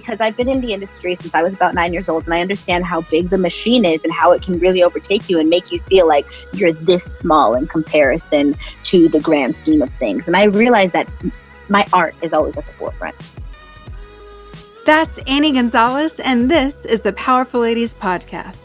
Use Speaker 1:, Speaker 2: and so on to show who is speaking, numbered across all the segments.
Speaker 1: because I've been in the industry since I was about 9 years old, and I understand how big the machine is and how it can really overtake you and make you feel like you're this small in comparison to the grand scheme of things. And I realized that my art is always at the forefront.
Speaker 2: That's Annie Gonzalez, and this is the Powerful Ladies Podcast.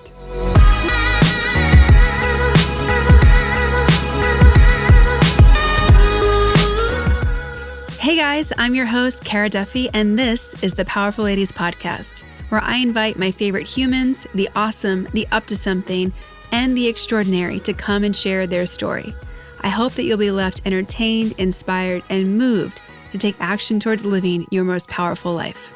Speaker 2: Hey guys, I'm your host, Cara Duffy, and this is the Powerful Ladies Podcast, where I invite my favorite humans, the awesome, the up to something, and the extraordinary to come and share their story. I hope that you'll be left entertained, inspired, and moved to take action towards living your most powerful life.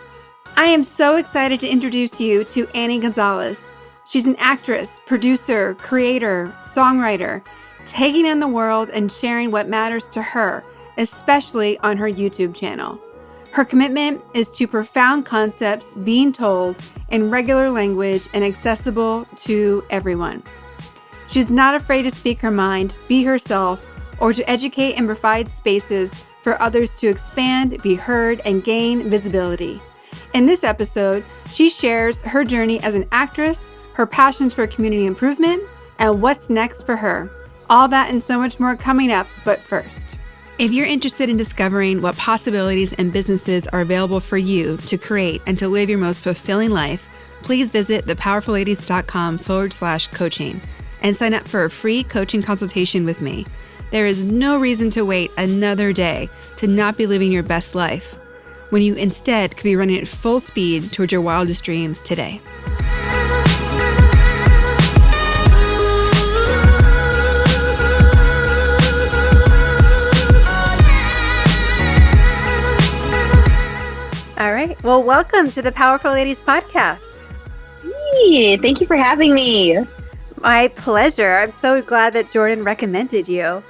Speaker 2: I am so excited to introduce you to Annie Gonzalez. She's an actress, producer, creator, songwriter, taking on the world and sharing what matters to her, especially on her YouTube channel. Her commitment is to profound concepts being told in regular language and accessible to everyone. She's not afraid to speak her mind, be herself, or to educate and provide spaces for others to expand, be heard, and gain visibility. In this episode, she shares her journey as an actress, her passions for community improvement, and what's next for her. All that and so much more coming up, but first. If you're interested in discovering what possibilities and businesses are available for you to create and to live your most fulfilling life, please visit thepowerfulladies.com/coaching and sign up for a free coaching consultation with me. There is no reason to wait another day to not be living your best life, when you instead could be running at full speed towards your wildest dreams today. All right. Well, welcome to the Powerful Ladies Podcast.
Speaker 1: Hey, thank you for having me.
Speaker 2: My pleasure. I'm so glad that Jordan recommended you.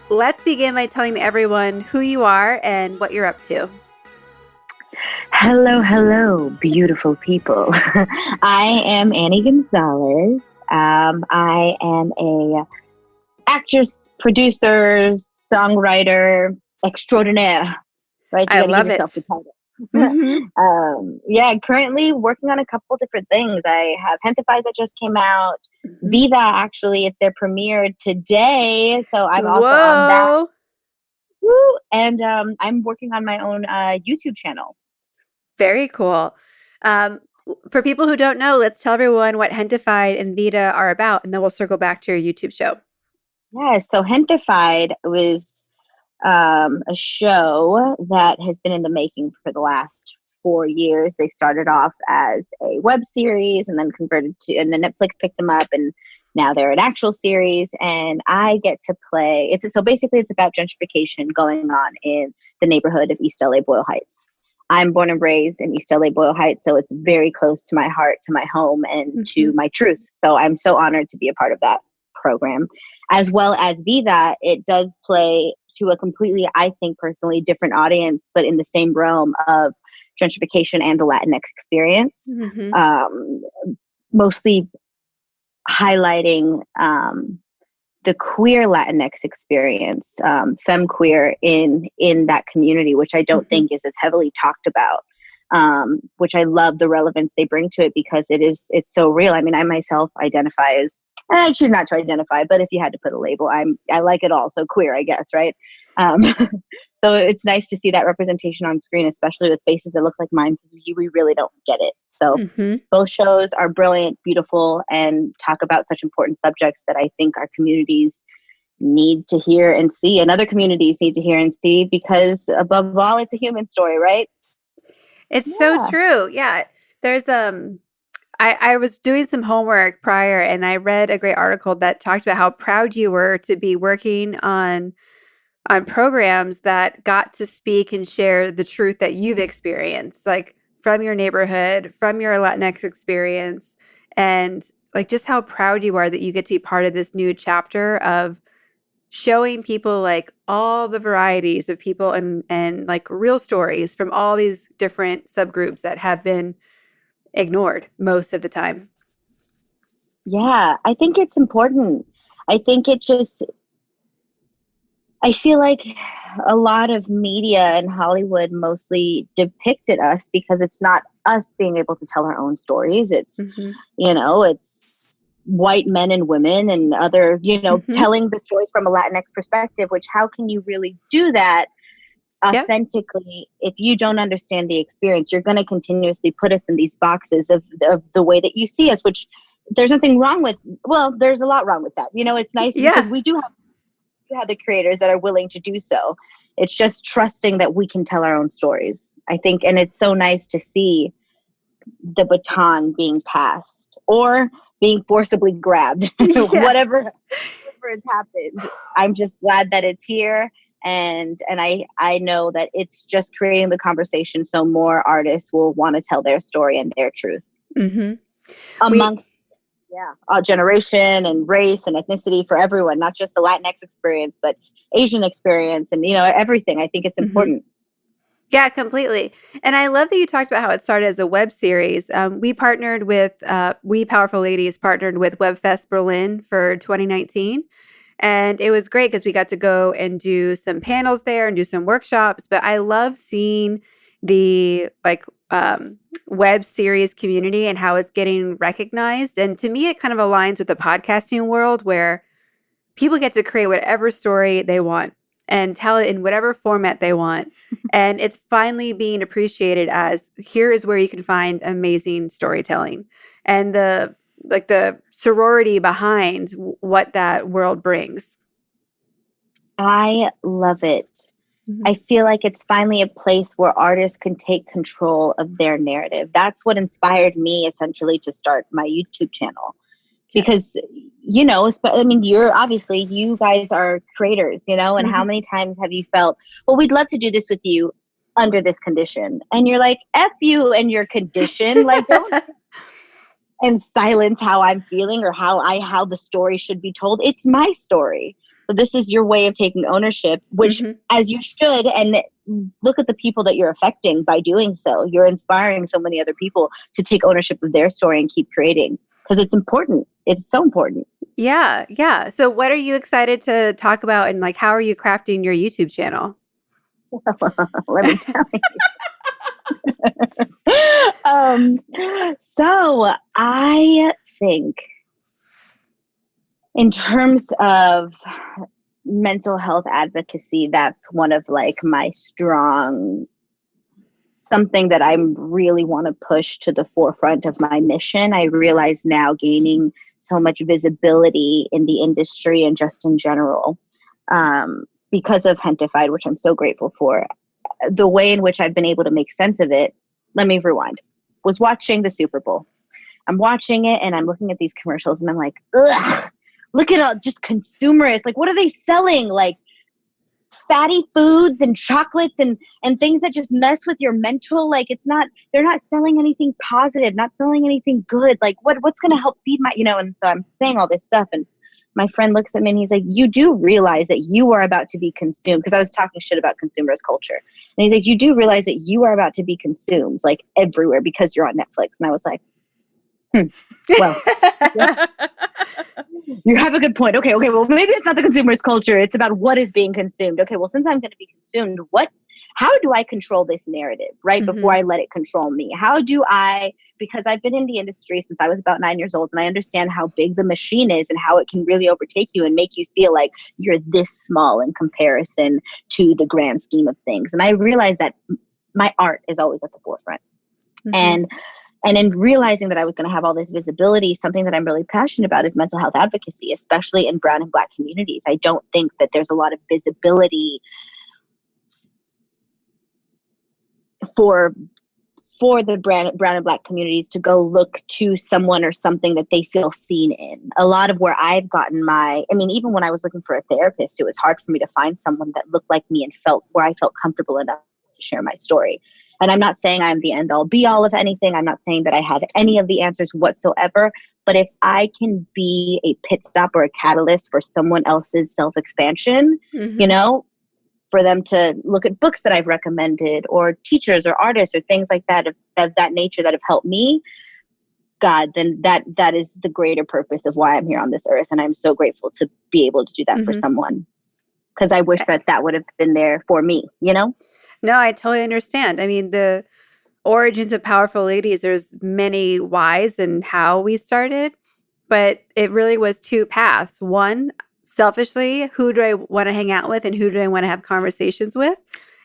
Speaker 2: Let's begin by telling everyone who you are and what you're up to.
Speaker 1: Hello, beautiful people. I am Annie Gonzalez. I am a actress, producer, songwriter extraordinaire. Right?
Speaker 2: I love it.
Speaker 1: Mm-hmm. Currently working on a couple different things. I have Gentefied that just came out.
Speaker 2: Mm-hmm.
Speaker 1: Vida, actually, it's their premiere today. So I'm also on that. Woo! And I'm working on my own YouTube channel.
Speaker 2: Very cool. For people who don't know, let's tell everyone what Gentefied and Vida are about, and then we'll circle back to your YouTube show.
Speaker 1: Yeah, so Gentefied was a show that has been in the making for the last 4 years. They started off as a web series and then converted to, and then Netflix picked them up, and now they're an actual series. And I get to play. It's about gentrification going on in the neighborhood of East LA Boyle Heights. I'm born and raised in East LA Boyle Heights, so it's very close to my heart, to my home, and to my truth. So I'm so honored to be a part of that program. As well as Vida, it does play to a completely, I think personally, different audience, but in the same realm of gentrification and the Latinx experience. Mm-hmm. Mostly highlighting the queer Latinx experience, femme queer in that community, which I don't think is as heavily talked about. Which I love the relevance they bring to it, because it's so real. I mean, I myself identify as, and I choose not to identify, but if you had to put a label, I like it all. So queer, I guess, right? So it's nice to see that representation on screen, especially with faces that look like mine, because we really don't get it. So both shows are brilliant, beautiful, and talk about such important subjects that I think our communities need to hear and see, and other communities need to hear and see, because above all, it's a human story, right?
Speaker 2: It's so true. Yeah. There's I was doing some homework prior, and I read a great article that talked about how proud you were to be working on programs that got to speak and share the truth that you've experienced, like from your neighborhood, from your Latinx experience, and like just how proud you are that you get to be part of this new chapter of showing people like all the varieties of people and like real stories from all these different subgroups that have been ignored most of the time.
Speaker 1: Yeah, I think it's important. I think I feel like a lot of media and Hollywood mostly depicted us because it's not us being able to tell our own stories. It's, it's white men and women and other, telling the stories from a Latinx perspective, which how can you really do that authentically if you don't understand the experience? You're going to continuously put us in these boxes of the way that you see us, which there's nothing wrong with. Well, there's a lot wrong with that. It's nice because we do have the creators that are willing to do so. It's just trusting that we can tell our own stories, I think. And it's so nice to see the baton being passed or being forcibly grabbed, whatever has happened. I'm just glad that it's here. And I know that it's just creating the conversation so more artists will want to tell their story and their truth amongst generation and race and ethnicity for everyone, not just the Latinx experience, but Asian experience and, everything. I think it's important.
Speaker 2: Yeah, completely. And I love that you talked about how it started as a web series. We partnered with, We Powerful Ladies partnered with WebFest Berlin for 2019. And it was great because we got to go and do some panels there and do some workshops. But I love seeing the web series community and how it's getting recognized. And to me, it kind of aligns with the podcasting world where people get to create whatever story they want and tell it in whatever format they want. And it's finally being appreciated as here is where you can find amazing storytelling and the sorority behind what that world brings.
Speaker 1: I love it. I feel like it's finally a place where artists can take control of their narrative. That's what inspired me essentially to start my YouTube channel. Because, you guys are creators, and how many times have you felt, well, we'd love to do this with you under this condition. And you're like, F you and your condition. Like, don't and silence how I'm feeling or how the story should be told. It's my story. So this is your way of taking ownership, which as you should, and look at the people that you're affecting by doing so. You're inspiring so many other people to take ownership of their story and keep creating because it's important. It's so important.
Speaker 2: Yeah. Yeah. So what are you excited to talk about and how are you crafting your YouTube channel?
Speaker 1: Let me tell you. So I think in terms of mental health advocacy, that's one of my strong, something that I really want to push to the forefront of my mission. I realize now gaining so much visibility in the industry and just in general because of Gentefied, which I'm so grateful for. The way in which I've been able to make sense of it, let me rewind, was watching the Super Bowl. I'm watching it and I'm looking at these commercials and I'm like, ugh, look at all just consumerists. What are they selling? Fatty foods and chocolates and things that just mess with your mental. They're not selling anything positive, not selling anything good. What's going to help feed my, and so I'm saying all this stuff and my friend looks at me and he's like, you do realize that you are about to be consumed. Because I was talking shit about consumerist culture. And he's like, you do realize that you are about to be consumed everywhere because you're on Netflix. And I was like, well, yeah. You have a good point. Okay. Well, maybe it's not the consumerist culture. It's about what is being consumed. Okay. Well, since I'm going to be consumed, how do I control this narrative, right? Before I let it control me? How do I, because I've been in the industry since I was about 9 years old and I understand how big the machine is and how it can really overtake you and make you feel like you're this small in comparison to the grand scheme of things. And I realized that my art is always at the forefront. And in realizing that I was going to have all this visibility, something that I'm really passionate about is mental health advocacy, especially in Brown and Black communities. I don't think that there's a lot of visibility for the brown and Black communities to go look to someone or something that they feel seen in. A lot of where I've gotten even when I was looking for a therapist, it was hard for me to find someone that looked like me and where I felt comfortable enough to share my story. And I'm not saying I'm the end all be all of anything. I'm not saying that I have any of the answers whatsoever. But if I can be a pit stop or a catalyst for someone else's self-expansion, for them to look at books that I've recommended or teachers or artists or things like that of that nature that have helped me, God, then that is the greater purpose of why I'm here on this earth. And I'm so grateful to be able to do that for someone. because I wish that would have been there for me, you know?
Speaker 2: No, I totally understand. I mean, the origins of Powerful Ladies, there's many whys and how we started, but it really was two paths. One, selfishly, who do I want to hang out with and who do I want to have conversations with?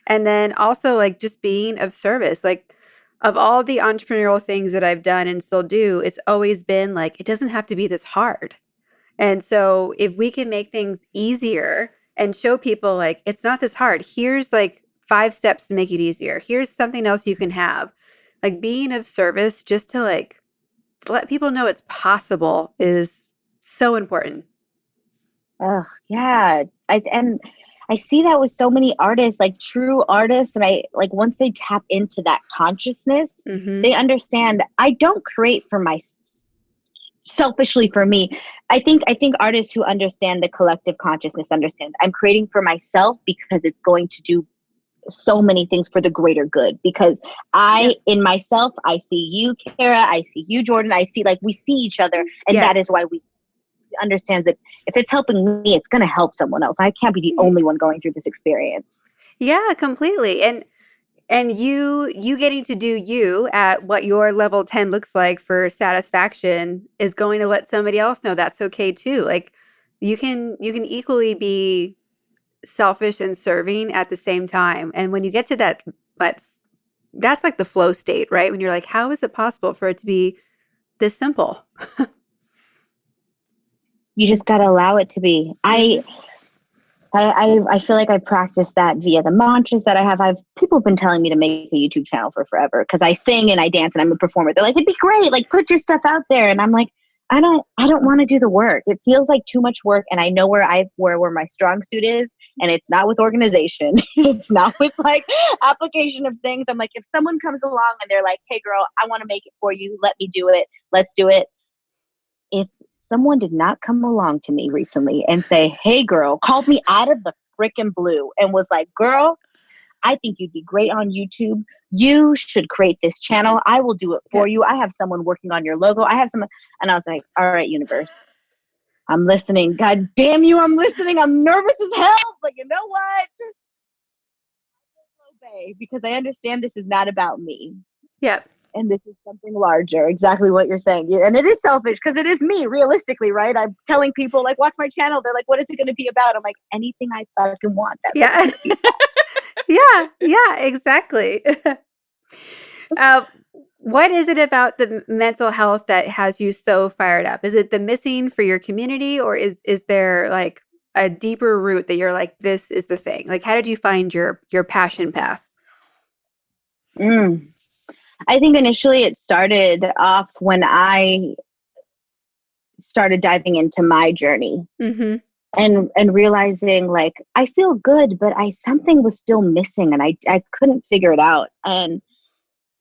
Speaker 2: And then also like just being of service. Like of all the entrepreneurial things that I've done and still do, it's always been like, it doesn't have to be this hard. And so if we can make things easier and show people like it's not this hard, here's like 5 steps to make it easier. Here's something else you can have. Like being of service just to like let people know it's possible is so important.
Speaker 1: Oh, yeah. I see that with so many artists, like true artists, and I like once they tap into that consciousness,
Speaker 2: Mm-hmm.
Speaker 1: they understand I don't create for my selfishly for me. I think artists who understand the collective consciousness understand I'm creating for myself because it's going to do so many things for the greater good, because in myself, I see you, Kara, I see you, Jordan, I see like we see each other, and
Speaker 2: Yes.
Speaker 1: that is why we understand that if it's helping me, it's going to help someone else. I can't be the only one going through this experience.
Speaker 2: Yeah, completely. And you getting to do you at what your level 10 looks like for satisfaction is going to let somebody else know that's okay too. Like you can equally be selfish and serving at the same time. And when you get to that that's like the flow state, right? When you're like, how is it possible for it to be this simple?
Speaker 1: You just got to allow it to be.
Speaker 2: Mhm.
Speaker 1: I feel like I practice that via the mantras that I have. People have been telling me to make a YouTube channel for forever because I sing and I dance and I'm a performer. They're like, it'd be great, like put your stuff out there. And I'm like, I don't want to do the work. It feels like too much work, and I know where my strong suit is, and it's not with organization. It's not with like application of things. I'm like, if someone comes along and they're like, hey girl, I want to make it for you, let me do it. Let's do it. If someone did not come along to me recently and say, hey girl, called me out of the freaking blue and was like, girl, I think you'd be great on YouTube. You should create this channel. I will do it
Speaker 2: Yeah.
Speaker 1: for you. I have someone working on your logo. I have someone. And I was like, all right, universe, I'm listening. God damn you, I'm listening. I'm nervous as hell, but you know what? Obey, because I understand this is not about me.
Speaker 2: Yep.
Speaker 1: And this is something larger. Exactly what you're saying. And it is selfish because it is me, realistically, right? I'm telling people, like, watch my channel. They're like, what is it going to be about? I'm like, anything I fucking want. That's what it's
Speaker 2: Yeah.
Speaker 1: going to be about.
Speaker 2: Yeah, exactly. uh, what is it about the mental health that has you so fired up? Is it the missing for your community, or is there like a deeper root that you're like, this is the thing? Like, how did you find your passion path?
Speaker 1: Mm. I think initially it started off when I started diving into my journey
Speaker 2: Mm-hmm.
Speaker 1: and realizing like I feel good, but something was still missing and I couldn't figure it out. And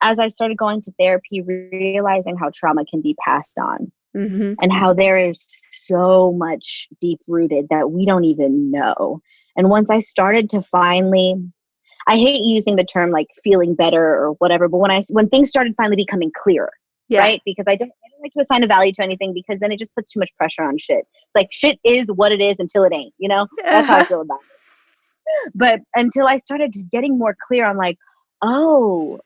Speaker 1: as I started going to therapy, realizing how trauma can be passed on
Speaker 2: Mm-hmm.
Speaker 1: and how there is so much deep rooted that we don't even know. And once I started to finally, I hate using the term like feeling better or whatever, but when things started finally becoming clearer,
Speaker 2: Yeah.
Speaker 1: right? Because I don't like to assign a value to anything because then it just puts too much pressure on shit. It's like shit is what it is until it ain't, you know? That's how I
Speaker 2: Uh-huh.
Speaker 1: feel about it. But until I started getting more clear on like, oh,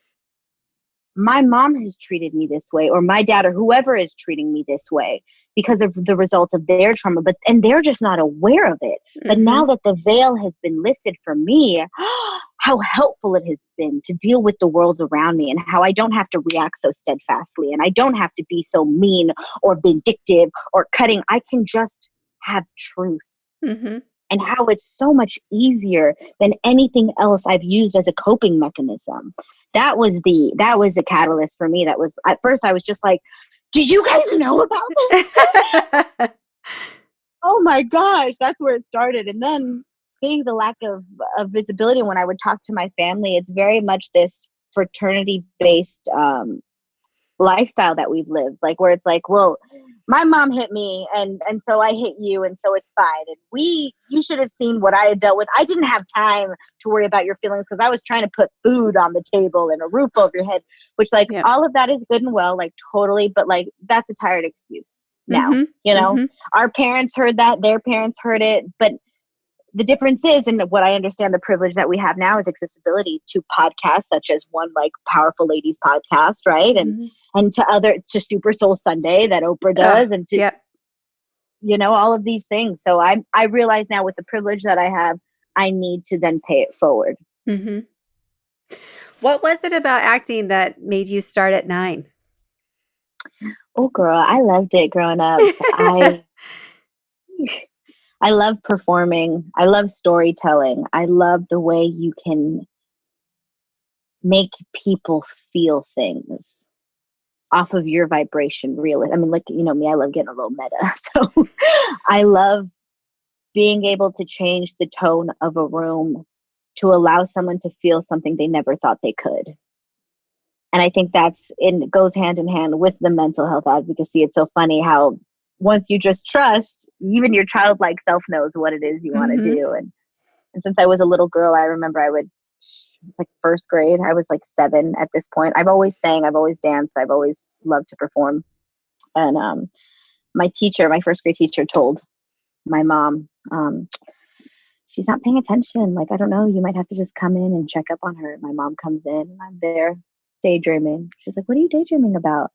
Speaker 1: my mom has treated me this way, or my dad or whoever is treating me this way because of the result of their trauma, and they're just not aware of it. But
Speaker 2: Mm-hmm.
Speaker 1: now that the veil has been lifted from me, how helpful it has been to deal with the world around me and how I don't have to react so steadfastly and I don't have to be so mean or vindictive or cutting. I can just have truth.
Speaker 2: Mm-hmm.
Speaker 1: And how it's so much easier than anything else I've used as a coping mechanism. That was the catalyst for me. That was, at first I was just like, did you guys know about this? Oh my gosh, that's where it started. And then seeing the lack of visibility when I would talk to my family, it's very much this fraternity based lifestyle that we've lived, like where it's like, well, my mom hit me and so I hit you and so it's fine, and you should have seen what I had dealt with. I didn't have time to worry about your feelings because I was trying to put food on the table and a roof over your head, which like
Speaker 2: Yeah.
Speaker 1: all of that is good and well, like totally, but like that's a tired excuse now.
Speaker 2: Mm-hmm.
Speaker 1: You know,
Speaker 2: Mm-hmm.
Speaker 1: our parents heard that, their parents heard it, but the difference is, and what I understand the privilege that we have now is accessibility to podcasts such as one like Powerful Ladies podcast, right? And to Super Soul Sunday that Oprah does, and to all of these things. So I realize now with the privilege that I have, I need to then pay it forward.
Speaker 2: Mm-hmm. What was it about acting that made you start at 9?
Speaker 1: Oh, girl, I loved it growing up. I love performing. I love storytelling. I love the way you can make people feel things off of your vibration. Really, I mean, like, you know me, I love getting a little meta. So I love being able to change the tone of a room to allow someone to feel something they never thought they could. And I think it goes hand in hand with the mental health advocacy. It's so funny how once you just trust, even your childlike self knows what it is you want to do. And since I was a little girl, I remember it was like first grade. I was like 7 at this point. I've always sang, I've always danced, I've always loved to perform. And my first grade teacher told my mom, she's not paying attention. Like, I don't know, you might have to just come in and check up on her. My mom comes in and I'm there daydreaming. She's like, what are you daydreaming about?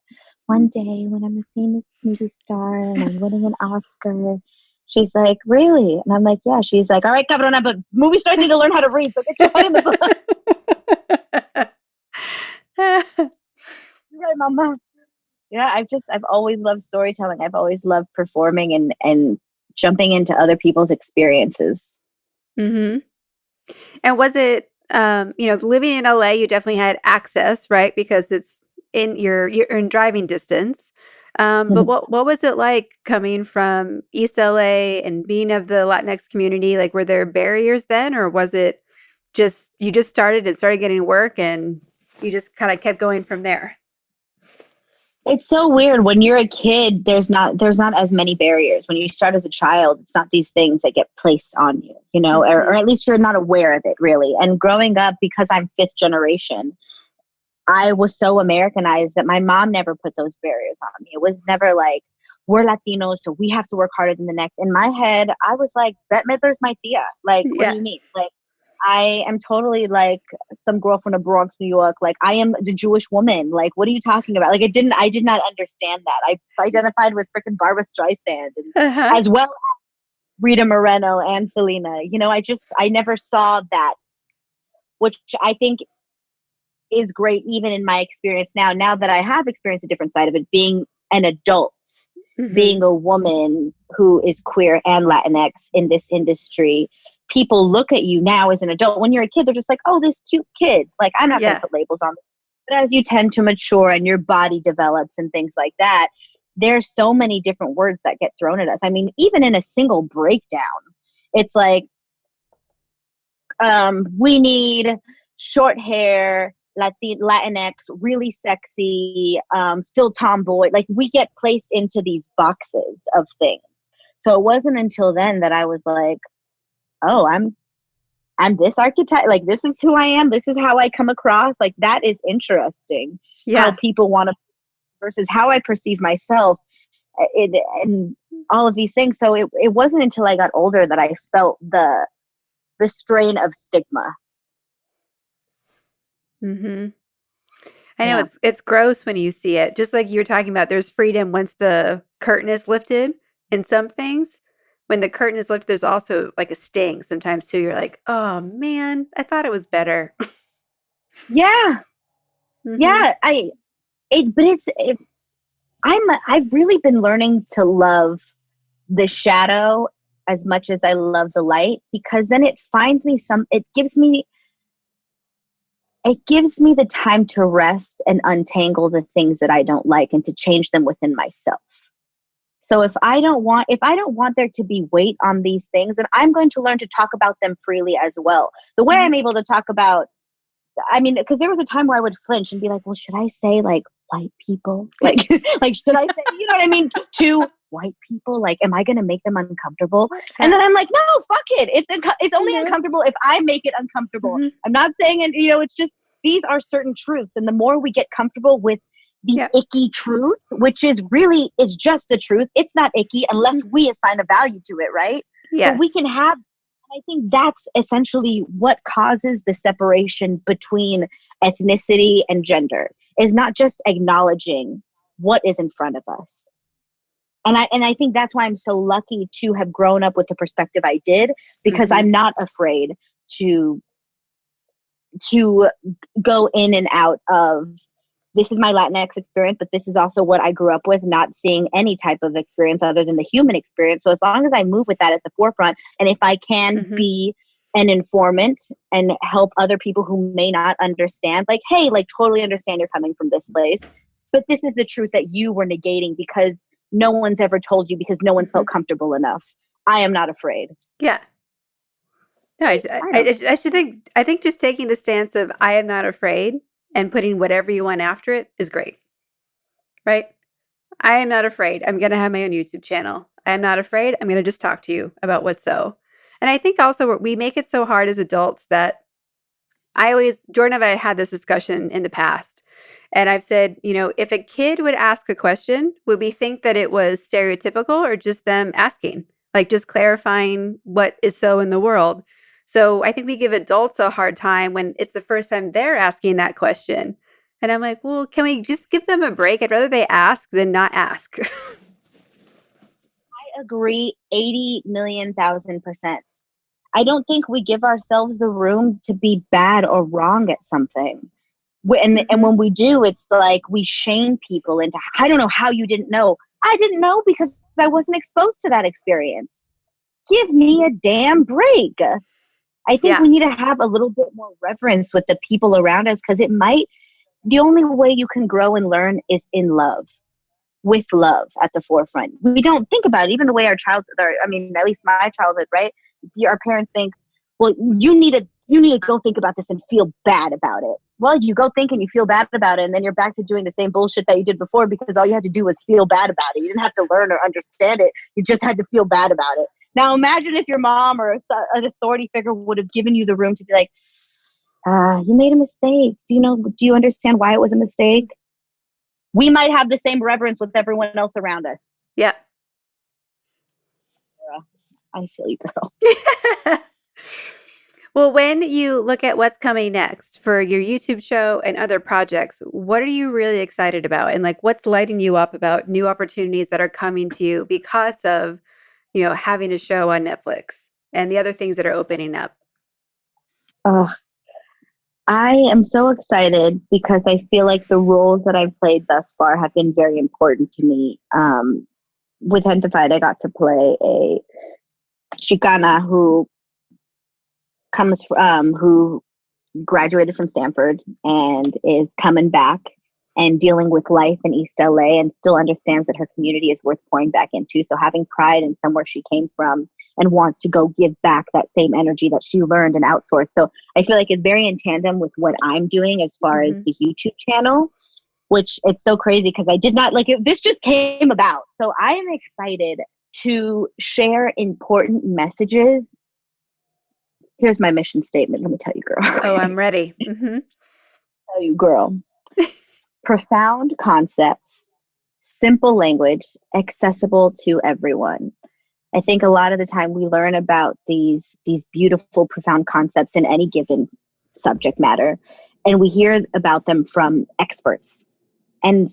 Speaker 1: One day when I'm a famous movie star and I'm winning an Oscar. She's like, really? And I'm like, yeah. She's like, all right, cabrona, but movie stars need to learn how to read. So get your head in the book. Right, mama. Yeah, I've always loved storytelling. I've always loved performing and jumping into other people's experiences.
Speaker 2: Mm-hmm. And was it, living in LA, you definitely had access, right? Because it's you're in driving distance. But what was it like coming from East LA and being of the Latinx community? Like, were there barriers then, or was it you just started and started getting work and you just kind of kept going from there?
Speaker 1: It's so weird. When you're a kid, there's not as many barriers. When you start as a child, it's not these things that get placed on you, or at least you're not aware of it really. And growing up, because I'm 5th generation, I was so Americanized that my mom never put those barriers on me. It was never like, we're Latinos, so we have to work harder than the next. In my head, I was like, Bette Midler's my tia. Like, what do you mean? Like, I am totally like some girl from the Bronx, New York. Like, I am the Jewish woman. Like, what are you talking about? Like, I did not understand that. I identified with freaking Barbra Streisand and as well as Rita Moreno and Selena. I never saw that, which I think is great even in my experience now that I have experienced a different side of it, being an adult, being a woman who is queer and Latinx in this industry. People look at you now as an adult. When you're a kid, they're just like, oh, this cute kid. Like, I'm not going to put labels on them. But as you tend to mature and your body develops and things like that, there's so many different words that get thrown at us. I mean, even in a single breakdown, it's like, we need short hair, Latinx, really sexy, still tomboy. Like, we get placed into these boxes of things. So it wasn't until then that I was like, oh, I'm this archetype. Like, this is who I am. This is how I come across. Like, that is interesting. How people want to versus how I perceive myself and all of these things. So it wasn't until I got older that I felt the strain of stigma.
Speaker 2: Mm-hmm. I know it's gross when you see it. Just like you were talking about, there's freedom once the curtain is lifted in some things. When the curtain is lifted, there's also like a sting sometimes too. You're like, oh man, I thought it was better.
Speaker 1: Yeah. Yeah. I've really been learning to love the shadow as much as I love the light, because then it gives me the time to rest and untangle the things that I don't like and to change them within myself. So if I don't want there to be weight on these things, then I'm going to learn to talk about them freely as well. The way I'm able to talk about, I mean, because there was a time where I would flinch and be like, well, should I say like white people? Like, like, should I say, you know what I mean? To white people, like, am I going to make them uncomfortable? And then I'm like, no, fuck it. It's only uncomfortable if I make it uncomfortable. I'm not saying, and it's just, these are certain truths. And the more we get comfortable with the icky truth, which is really, it's just the truth. It's not icky unless we assign a value to it, right? Yes. So we can have I think that's essentially what causes the separation between ethnicity and gender, is not just acknowledging what is in front of us. And I think that's why I'm so lucky to have grown up with the perspective I did, because I'm not afraid to go in and out of, this is my Latinx experience, but this is also what I grew up with, not seeing any type of experience other than the human experience. So as long as I move with that at the forefront, and if I can be an informant and help other people who may not understand, like, hey, like, totally understand you're coming from this place, but this is the truth that you were negating because no one's ever told you, because no one's felt comfortable enough. I am not afraid.
Speaker 2: Yeah. No, I think just taking the stance of I am not afraid and putting whatever you want after it is great. Right? I am not afraid. I'm going to have my own YouTube channel. I am not afraid. I'm going to just talk to you about what's so. And I think also we make it so hard as adults that Jordan and I had this discussion in the past. And I've said, if a kid would ask a question, would we think that it was stereotypical or just them asking, like just clarifying what is so in the world? So I think we give adults a hard time when it's the first time they're asking that question. And I'm like, well, can we just give them a break? I'd rather they ask than not ask.
Speaker 1: I agree 80,000,000%. I don't think we give ourselves the room to be bad or wrong at something. And when we do, it's like we shame people into, I don't know how you didn't know. I didn't know because I wasn't exposed to that experience. Give me a damn break. I think we need to have a little bit more reverence with the people around us, because the only way you can grow and learn is in love, with love at the forefront. We don't think about it, even the way our childhood, at least my childhood, right? Our parents think, well, you need to go think about this and feel bad about it. Well, you go think and you feel bad about it, and then you're back to doing the same bullshit that you did before, because all you had to do was feel bad about it. You didn't have to learn or understand it. You just had to feel bad about it. Now imagine if your mom or an authority figure would have given you the room to be like, you made a mistake. Do you understand why it was a mistake? We might have the same reverence with everyone else around us.
Speaker 2: Yeah.
Speaker 1: I feel you, girl.
Speaker 2: Well, when you look at what's coming next for your YouTube show and other projects, what are you really excited about? And like, what's lighting you up about new opportunities that are coming to you because of, having a show on Netflix and the other things that are opening up?
Speaker 1: I am so excited because I feel like the roles that I've played thus far have been very important to me. With Gentefied, I got to play a Chicana who graduated from Stanford and is coming back and dealing with life in East LA, and still understands that her community is worth pouring back into. So having pride in somewhere she came from and wants to go give back that same energy that she learned and outsourced. So I feel like it's very in tandem with what I'm doing as far as the YouTube channel, which it's so crazy because I did not this just came about. So I am excited to share important messages. Here's my mission statement. Let me tell you, girl.
Speaker 2: Oh, I'm ready.
Speaker 1: Tell you, girl. Profound concepts, simple language, accessible to everyone. I think a lot of the time we learn about these beautiful, profound concepts in any given subject matter, and we hear about them from experts. And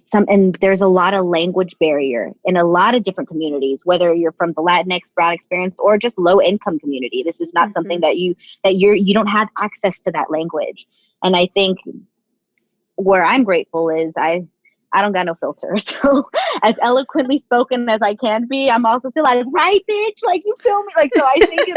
Speaker 1: there's a lot of language barrier in a lot of different communities, whether you're from the Latinx brown experience or just low income community. This is not something that you don't have access to that language. And I think where I'm grateful is I don't got no filter. So as eloquently spoken as I can be, I'm also still like, right, bitch? Like, you feel me? Like, so I think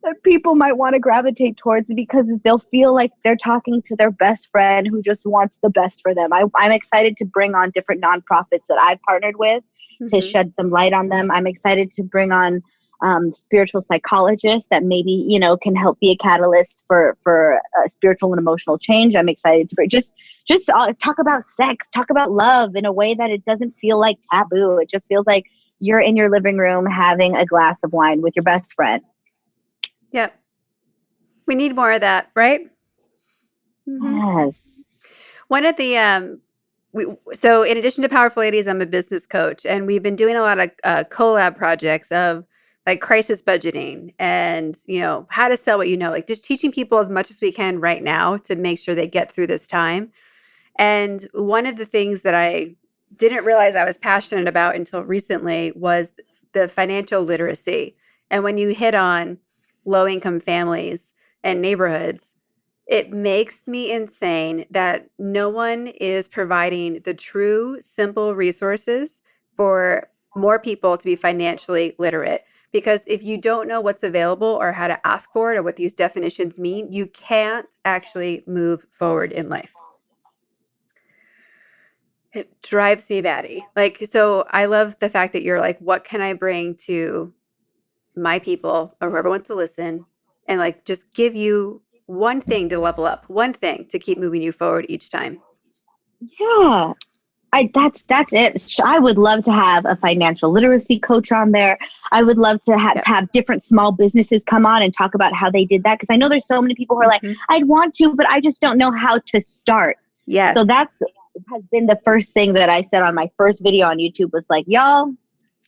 Speaker 1: that people might want to gravitate towards it because they'll feel like they're talking to their best friend who just wants the best for them. I'm excited to bring on different nonprofits that I've partnered with to shed some light on them. I'm excited to bring on spiritual psychologists that maybe, can help be a catalyst for spiritual and emotional change. I'm excited to just talk about sex, talk about love in a way that it doesn't feel like taboo. It just feels like you're in your living room having a glass of wine with your best friend.
Speaker 2: Yep. We need more of that, right?
Speaker 1: Yes.
Speaker 2: One of the so in addition to Powerful Ladies, I'm a business coach, and we've been doing a lot of collab projects of like crisis budgeting and, how to sell what like just teaching people as much as we can right now to make sure they get through this time. And one of the things that I didn't realize I was passionate about until recently was the financial literacy. And when you hit on low income families and neighborhoods, it makes me insane that no one is providing the true, simple resources for more people to be financially literate. Because if you don't know what's available or how to ask for it or what these definitions mean, you can't actually move forward in life. It drives me batty. Like, so I love the fact that you're like, what can I bring to my people or whoever wants to listen and like just give you one thing to level up, one thing to keep moving you forward each time.
Speaker 1: Yeah. That's it. I would love to have a financial literacy coach on there. I would love to have different small businesses come on and talk about how they did that. Because I know there's so many people who are like, I'd want to, but I just don't know how to start.
Speaker 2: Yes.
Speaker 1: So that's has been the first thing that I said on my first video on YouTube was like, y'all,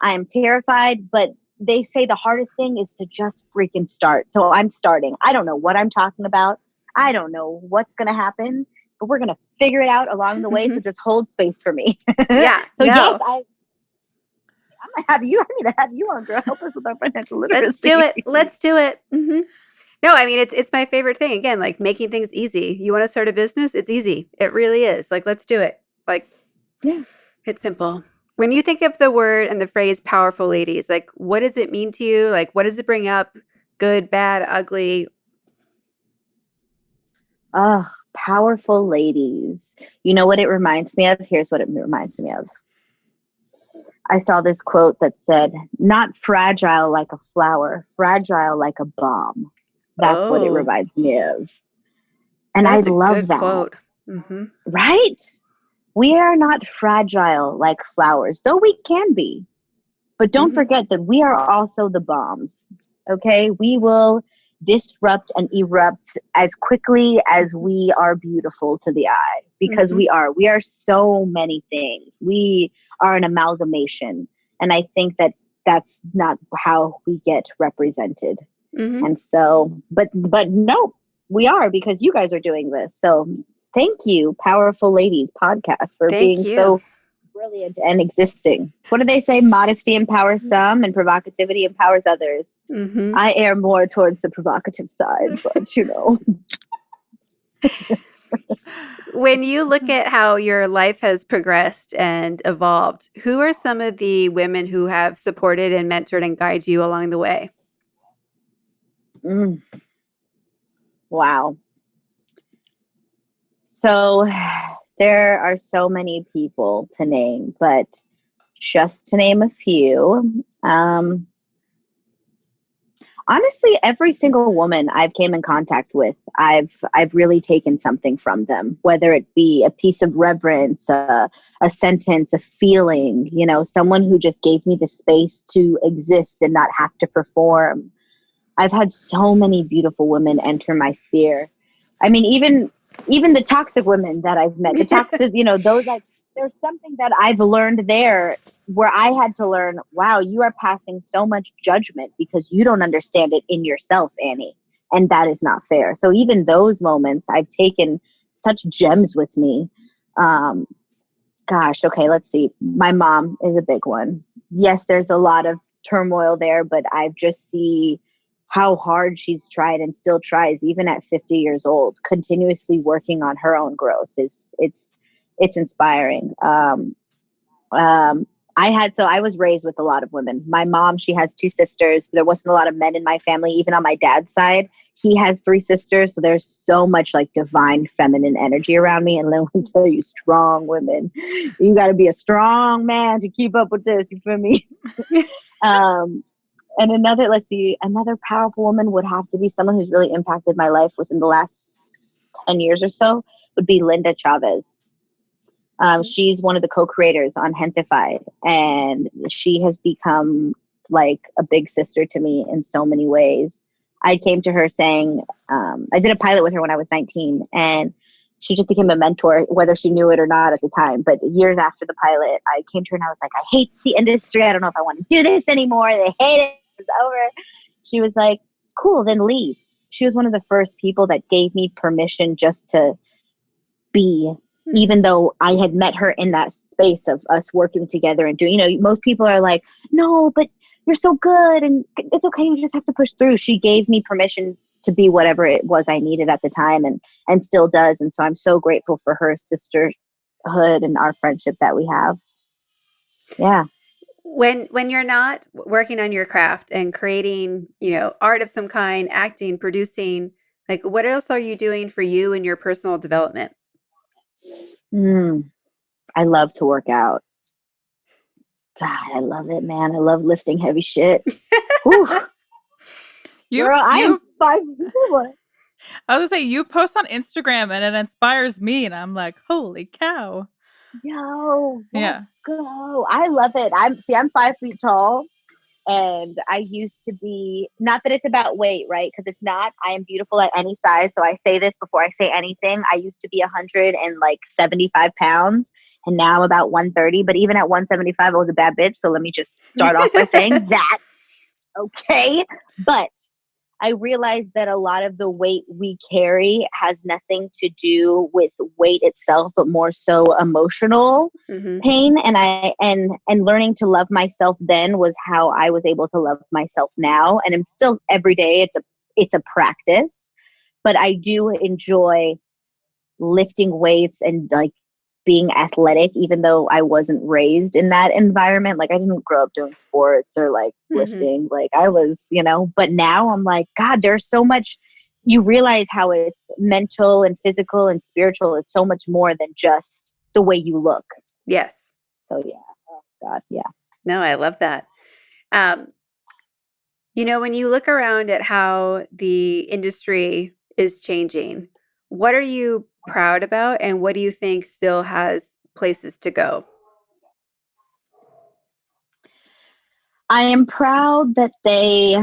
Speaker 1: I am terrified, but they say the hardest thing is to just freaking start. So I'm starting. I don't know what I'm talking about. I don't know what's going to happen, but we're going to figure it out along the way. So just hold space for me.
Speaker 2: Yeah.
Speaker 1: So yes, I'm gonna have you. I need to have you on, girl. Help us with our financial literacy.
Speaker 2: Let's do it. Mm-hmm. No, I mean, it's my favorite thing. Again, like making things easy. You want to start a business? It's easy. It really is. Like, let's do it. Like,
Speaker 1: yeah.
Speaker 2: It's simple. When you think of the word and the phrase powerful ladies, like what does it mean to you? Like what does it bring up? Good, bad, ugly?
Speaker 1: Oh, powerful ladies. You know what it reminds me of? Here's what it reminds me of. I saw this quote that said, not fragile like a flower, fragile like a bomb. That's what it reminds me of. And I love that.
Speaker 2: Quote. Mm-hmm.
Speaker 1: Right? We are not fragile like flowers, though we can be. But don't forget that we are also the bombs. Okay? We will disrupt and erupt as quickly as we are beautiful to the eye, because we are so many things. We are an amalgamation. And I think that that's not how we get represented. And so, but no, we are, because you guys are doing this. So thank you, Powerful Ladies podcast, for being so brilliant and existing. What do they say? Modesty empowers some and provocativity empowers others. I err more towards the provocative side, but
Speaker 2: When you look at how your life has progressed and evolved, who are some of the women who have supported and mentored and guided you along the way?
Speaker 1: Wow. So there are so many people to name, but just to name a few, honestly, every single woman I've came in contact with, I've really taken something from them, whether it be a piece of reverence, a sentence, a feeling, someone who just gave me the space to exist and not have to perform. I've had so many beautiful women enter my sphere. I mean, even the toxic women that I've met, the toxic, those, like, there's something that I've learned there where I had to learn, wow, you are passing so much judgment because you don't understand it in yourself, Annie. And that is not fair. So even those moments, I've taken such gems with me. Gosh, okay, let's see. My mom is a big one. Yes, there's a lot of turmoil there, but I just see how hard she's tried and still tries, even at 50 years old, continuously working on her own growth. It's inspiring. I was raised with a lot of women. My mom, she has 2 sisters. There wasn't a lot of men in my family, even on my dad's side. He has 3 sisters. So there's so much like divine feminine energy around me. And let me tell you, strong women, you got to be a strong man to keep up with this. You feel me? And another powerful woman would have to be someone who's really impacted my life within the last 10 years or so, would be Linda Chavez. She's one of the co-creators on Gentefied, and she has become like a big sister to me in so many ways. I came to her saying, I did a pilot with her when I was 19, and she just became a mentor, whether she knew it or not at the time. But years after the pilot, I came to her and I was like, I hate the industry. I don't know if I want to do this anymore. They hate it. was over, she was like, cool, then leave. She was one of the first people that gave me permission just to be, even though I had met her in that space of us working together and doing, most people are like, no, but you're so good and it's okay. You just have to push through. She gave me permission to be whatever it was I needed at the time and still does. And so I'm so grateful for her sisterhood and our friendship that we have. Yeah.
Speaker 2: When you're not working on your craft and creating, art of some kind, acting, producing, like what else are you doing for you and your personal development?
Speaker 1: I love to work out. God, I love it, man. I love lifting heavy shit. Girl, I am 5'4".
Speaker 3: I was gonna say, you post on Instagram and it inspires me, and I'm like, holy cow.
Speaker 1: Yo,
Speaker 3: Yeah.
Speaker 1: go. I love it. I'm 5 feet tall. And I used to be, not that it's about weight, right? Because it's not. I am beautiful at any size. So I say this before I say anything. I used to be 175 pounds, and now I'm about 130. But even at 175, I was a bad bitch. So let me just start off by saying that. Okay. But I realized that a lot of the weight we carry has nothing to do with weight itself, but more so emotional pain. And learning to love myself then was how I was able to love myself now. And I'm still every day. It's a practice, but I do enjoy lifting weights and like being athletic, even though I wasn't raised in that environment. Like I didn't grow up doing sports or like lifting. Like I was, but now I'm like, God, there's so much. You realize how it's mental and physical and spiritual. It's so much more than just the way you look.
Speaker 2: Yes.
Speaker 1: So yeah. Oh God. Yeah.
Speaker 2: No, I love that. When you look around at how the industry is changing, what are you proud about and what do you think still has places to go?
Speaker 1: I am proud that the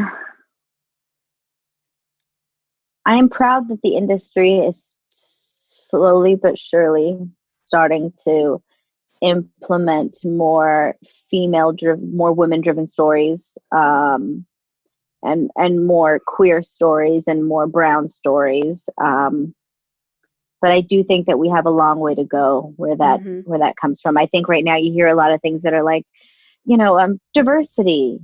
Speaker 1: industry is slowly but surely starting to implement more more women-driven stories, and more queer stories and more brown stories. But I do think that we have a long way to go where that comes from. I think right now you hear a lot of things that are like, diversity.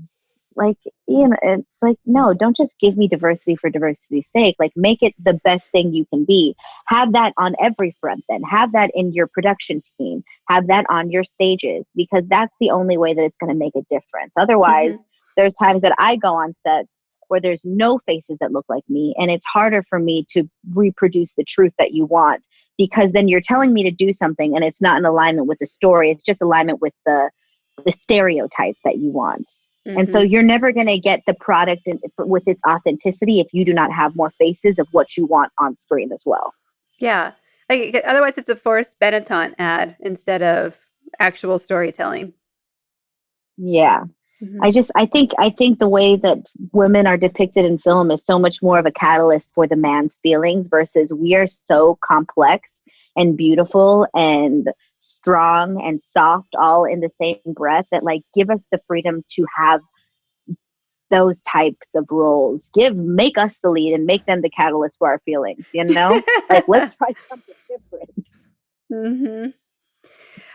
Speaker 1: Like, it's like, no, don't just give me diversity for diversity's sake. Like, make it the best thing you can be. Have that on every front then. Have that in your production team. Have that on your stages, because that's the only way that it's going to make a difference. Otherwise, there's times that I go on sets where there's no faces that look like me, and it's harder for me to reproduce the truth that you want, because then you're telling me to do something and it's not in alignment with the story. It's just alignment with the stereotype that you want. And so you're never going to get the product with its authenticity if you do not have more faces of what you want on screen as well.
Speaker 2: Yeah. Like, otherwise it's a forced Benetton ad instead of actual storytelling.
Speaker 1: Yeah. I think the way that women are depicted in film is so much more of a catalyst for the man's feelings, versus we are so complex and beautiful and strong and soft all in the same breath, that like give us the freedom to have those types of roles. Make us the lead and make them the catalyst for our feelings, like let's try something different.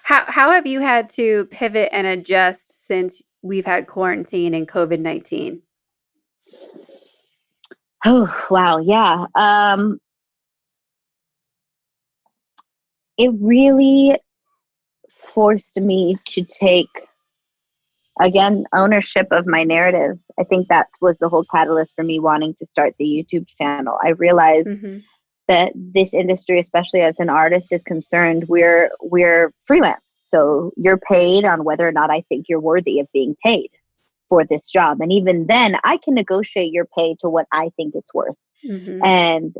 Speaker 2: How have you had to pivot and adjust since we've had quarantine and COVID-19?
Speaker 1: Oh, wow. Yeah. It really forced me to take, again, ownership of my narrative. I think that was the whole catalyst for me wanting to start the YouTube channel. I realized that this industry, especially as an artist is concerned, we're freelance. So you're paid on whether or not I think you're worthy of being paid for this job. And even then, I can negotiate your pay to what I think it's worth. And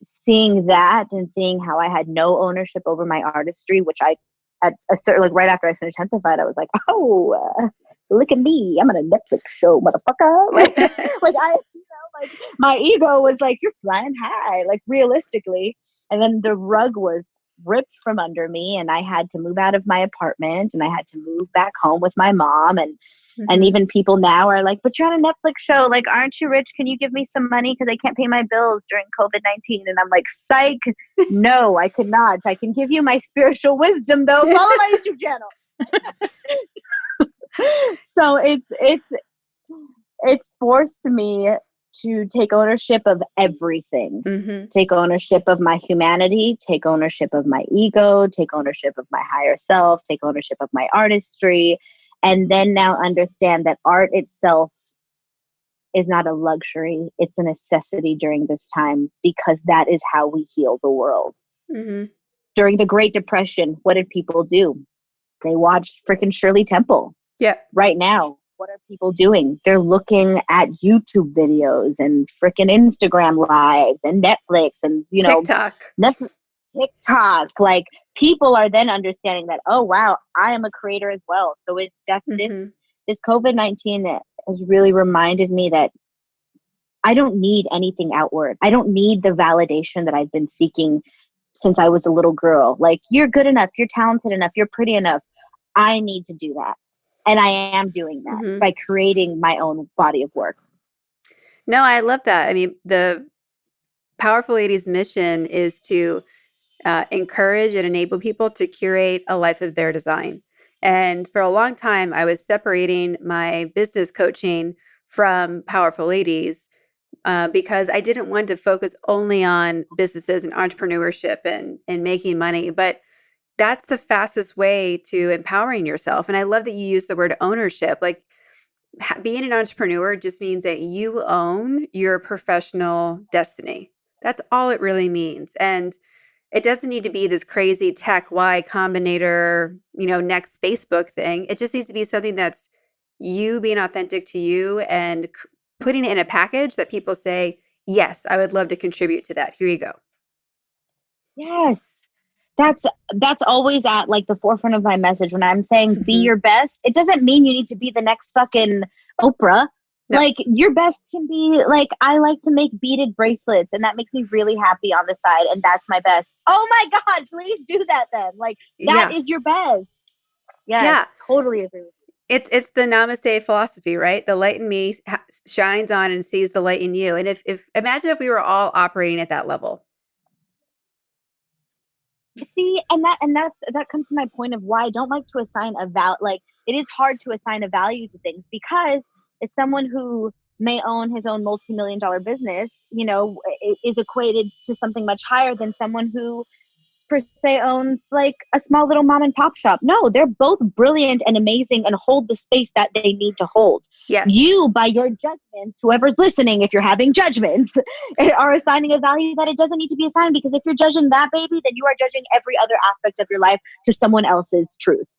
Speaker 1: seeing that and seeing how I had no ownership over my artistry, which I, at a certain, like right after I finished Gentefied, I was like, look at me, I'm on a Netflix show, motherfucker. Like like my ego was like, you're flying high, like realistically. And then the rug was ripped from under me, and I had to move out of my apartment, and I had to move back home with my mom. And And
Speaker 2: Mhm.
Speaker 1: even people now are like, but you're on a Netflix show. Like, aren't you rich? Can you give me some money? Because I can't pay my bills during COVID-19. And I'm like, psych. No, I could not. I can give you my spiritual wisdom, though. Follow my YouTube channel. So it's forced me to take ownership of everything.
Speaker 2: Mhm.
Speaker 1: Take ownership of my humanity, take ownership of my ego, take ownership of my higher self, take ownership of my artistry, and then now understand that art itself is not a luxury, it's a necessity during this time because that is how we heal the world.
Speaker 2: Mhm.
Speaker 1: During the Great Depression, what did people do? They watched freaking Shirley Temple.
Speaker 2: Yeah.
Speaker 1: Right now, what are people doing? They're looking at YouTube videos and freaking Instagram lives and Netflix and,
Speaker 2: TikTok.
Speaker 1: Netflix, TikTok. Like, people are then understanding that, oh, wow, I am a creator as well. So it's
Speaker 2: Mhm.
Speaker 1: this COVID-19 has really reminded me that I don't need anything outward. I don't need the validation that I've been seeking since I was a little girl. Like, you're good enough, you're talented enough, you're pretty enough. I need to do that. And I am doing that
Speaker 2: Mhm.
Speaker 1: by creating my own body of work.
Speaker 2: No, I love that. I mean, the Powerful Ladies mission is to encourage and enable people to curate a life of their design. And for a long time, I was separating my business coaching from Powerful Ladies because I didn't want to focus only on businesses and entrepreneurship and making money. But that's the fastest way to empowering yourself. And I love that you use the word ownership. Like, being an entrepreneur just means that you own your professional destiny. That's all it really means. And it doesn't need to be this crazy tech Y Combinator, next Facebook thing. It just needs to be something that's you being authentic to you and putting it in a package that people say, yes, I would love to contribute to that. Here you go.
Speaker 1: Yes. That's always at like the forefront of my message when I'm saying be
Speaker 2: Mhm.
Speaker 1: your best. It doesn't mean you need to be the next fucking Oprah.
Speaker 2: No.
Speaker 1: Like, your best can be like, I like to make beaded bracelets and that makes me really happy on the side and that's my best. Oh my God, please do that then. Like, that
Speaker 2: Yeah.
Speaker 1: is your best. Yes,
Speaker 2: Yeah.
Speaker 1: totally agree with
Speaker 2: It's the namaste philosophy, right? The light in me shines on and sees the light in you. And if imagine if we were all operating at that level.
Speaker 1: you. See, that comes to my point of why I don't like to assign a like, it is hard to assign a value to things because as someone who may own his own multi-million dollar business, is equated to something much higher than someone who per se owns like a small little mom and pop shop. No, they're both brilliant and amazing and hold the space that they need to hold.
Speaker 2: Yes.
Speaker 1: You, by your judgments, whoever's listening, if you're having judgments, are assigning a value that it doesn't need to be assigned, because if you're judging that baby, then you are judging every other aspect of your life to someone else's truth.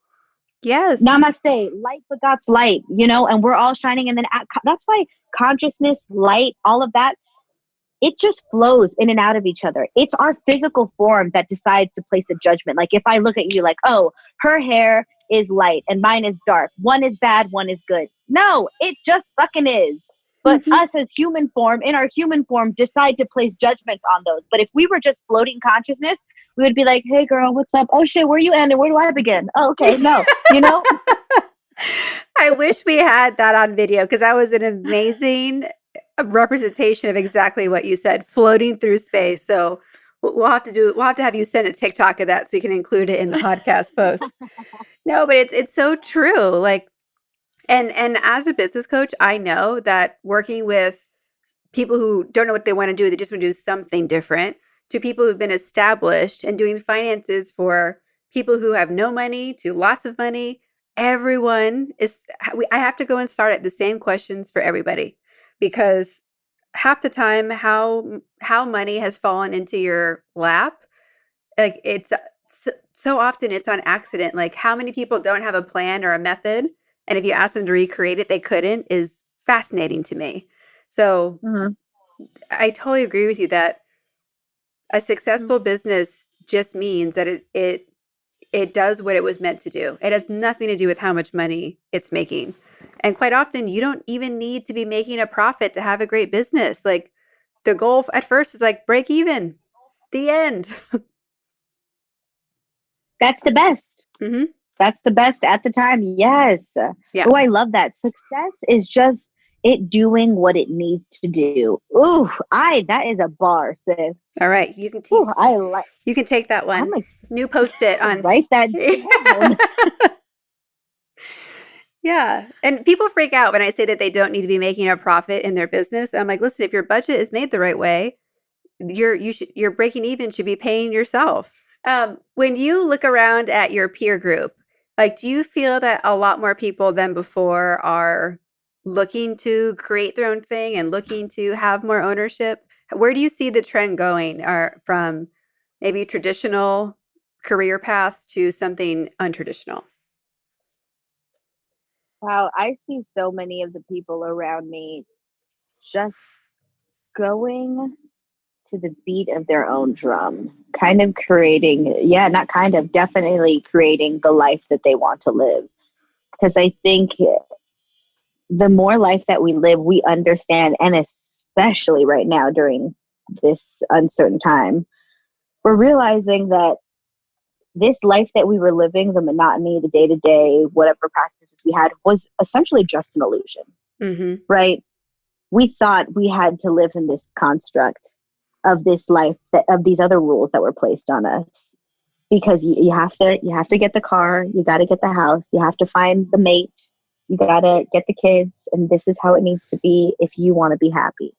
Speaker 2: Yes.
Speaker 1: Namaste. Light begots light, and we're all shining. And then that's why consciousness, light, all of that, it just flows in and out of each other. It's our physical form that decides to place a judgment. Like, if I look at you like, oh, her hair is light and mine is dark. One is bad, one is good. No, it just fucking is. But
Speaker 2: Mhm.
Speaker 1: us as human form, in our human form, decide to place judgments on those. But if we were just floating consciousness, we would be like, hey girl, what's up? Oh shit, where you ending? Where do I begin? Oh, okay, no,
Speaker 2: I wish we had that on video because that was an amazing representation of exactly what you said, floating through space. So we'll have to have you send a TikTok of that so we can include it in the podcast posts. No, but it's so true. Like, and as a business coach, I know that working with people who don't know what they want to do, they just want to do something different, to people who've been established and doing finances for people who have no money to lots of money. Everyone is, I have to go and start at the same questions for everybody, because half the time how money has fallen into your lap, like it's so often it's on accident. Like, how many people don't have a plan or a method, and if you ask them to recreate it, they couldn't, is fascinating to me. So
Speaker 1: Mhm.
Speaker 2: I totally agree with you that a successful business just means that it does what it was meant to do. It has nothing to do with how much money it's making. And quite often, you don't even need to be making a profit to have a great business. Like, the goal at first is like break even, the end.
Speaker 1: That's the best.
Speaker 2: Hmm.
Speaker 1: That's the best at the time. Yes.
Speaker 2: Yeah.
Speaker 1: Oh, I love that. Success is just it doing what it needs to do. Ooh, that is a bar, sis.
Speaker 2: All right. You can
Speaker 1: Ooh,
Speaker 2: you can take that
Speaker 1: I'm
Speaker 2: one.
Speaker 1: like,
Speaker 2: New post-it on.
Speaker 1: write that down.
Speaker 2: Yeah. And people freak out when I say that they don't need to be making a profit in their business. I'm like, listen, if your budget is made the right way, your breaking even should be paying yourself. When you look around at your peer group, like, do you feel that a lot more people than before are looking to create their own thing and looking to have more ownership? Where do you see the trend going? Are from maybe traditional career paths to something untraditional?
Speaker 1: Wow, I see so many of the people around me just going to the beat of their own drum, kind of creating, yeah, not kind of, definitely creating the life that they want to live. Because I think the more life that we live, we understand, and especially right now during this uncertain time, we're realizing that this life that we were living, the monotony, the day to day, whatever practices we had, was essentially just an illusion,
Speaker 2: Mm-hmm.
Speaker 1: right? We thought we had to live in this construct of this life, of these other rules that were placed on us. Because you have to get the car, you got to get the house, you have to find the mate, you got to get the kids, and this is how it needs to be if you want to be happy.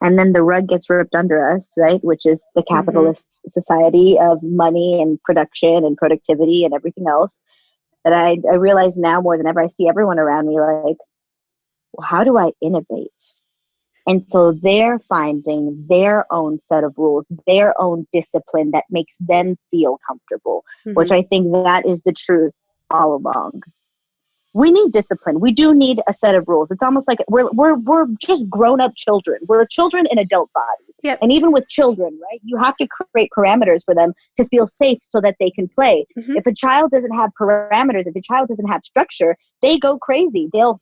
Speaker 1: And then the rug gets ripped under us, right? Which is the
Speaker 2: Mm-hmm.
Speaker 1: capitalist society of money and production and productivity and everything else. That I realize now more than ever, I see everyone around me like, well, how do I innovate? And so they're finding their own set of rules, their own discipline that makes them feel comfortable, which
Speaker 2: Mm-hmm.
Speaker 1: I think that is the truth all along. We need discipline. We do need a set of rules. It's almost like we're just grown up children. We're children in adult bodies.
Speaker 2: Yep.
Speaker 1: And even with children, right, you have to create parameters for them to feel safe so that they can play.
Speaker 2: Mm-hmm.
Speaker 1: If a child doesn't have parameters, if a child doesn't have structure, they go crazy. They'll